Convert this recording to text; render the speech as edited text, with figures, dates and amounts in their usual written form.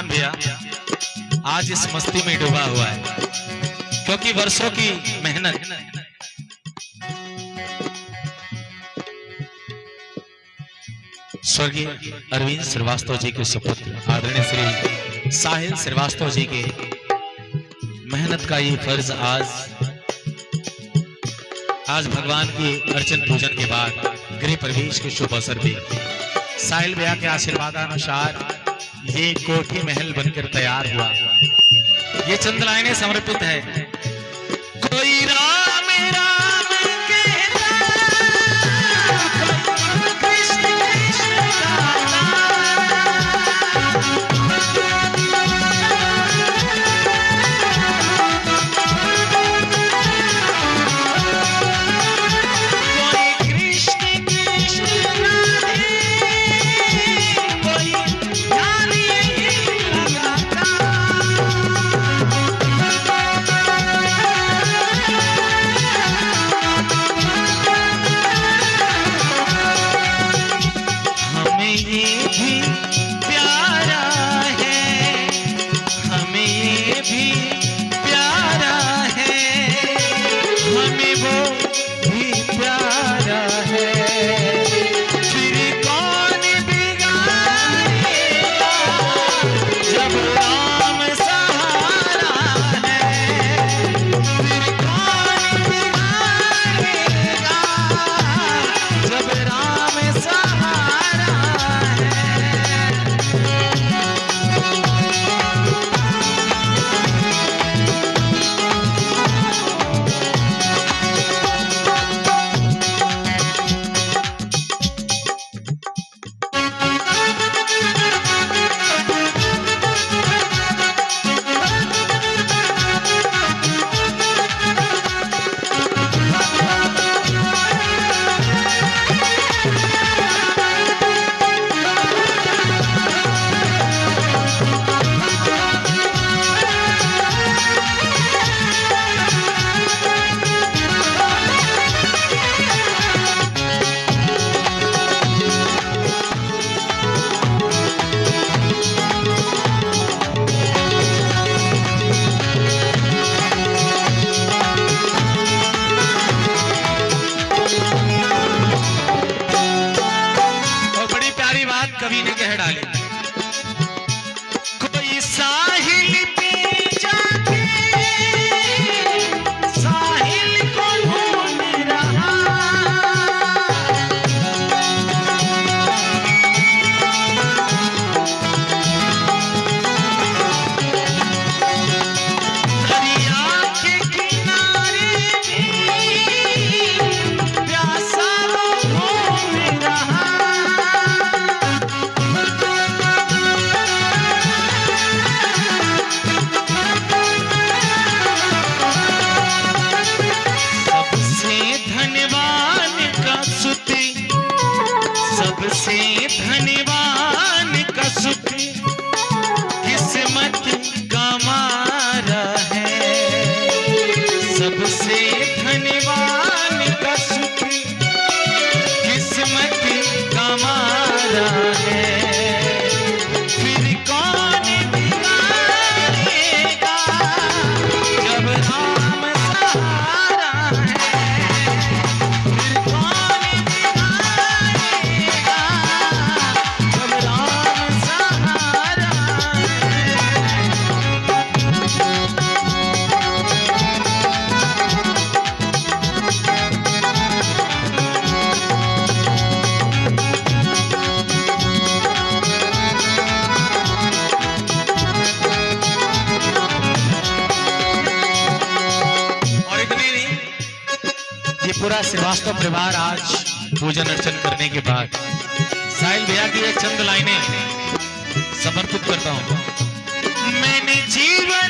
भगवान भैया आज इस मस्ती में डूबा हुआ है, क्योंकि वर्षों की मेहनत स्वर्गीय अरविंद श्रीवास्तव जी के सुपुत्र आदरणीय श्री साहिल श्रीवास्तव जी के मेहनत का ये फर्ज आज भगवान की अर्चन पूजन के बाद गृह प्रवेश के शुभ अवसर पे साहिल भैया के आशीर्वादानुसार ये कोठी महल बनकर तैयार हुआ। ये चंद लाइनें समर्पित है। कोई राम राम कहता, कृष्ण कृष्ण गाता, कोई कृष्ण कृष्ण राधे, कोई ध्यान यही लगाता। हमें ये भी प्यारा है, हमें ये भी प्यारा है, हमें वो भी प्यारा है। फिर कौन बिगाड़ेगा जब राम सहारा है, फिर कौन बिगाड़ेगा जब राम सहारा है। कवि ने कह डाली, कोई साहिल पे जाके साहिल को ढूंढ रहा, दरिया के किनारे भी प्यासा वो ढूंढ रहा। सबसे धनवान का सुखी किस्मत का मारा है, सबसे धनवान का सुखी किस्मत का मारा है। फिर कौन बिगाड़ेगा जब राम सहारा है, फिर कौन बिगाड़ेगा जब राम सहारा और इतने नहीं, ये पूरा श्रीवास्तव परिवार आज पूजन अर्चन करने के बाद साहिल भैया की ये चंद लाइनें समर्पित करता हूं। मैंने जीवन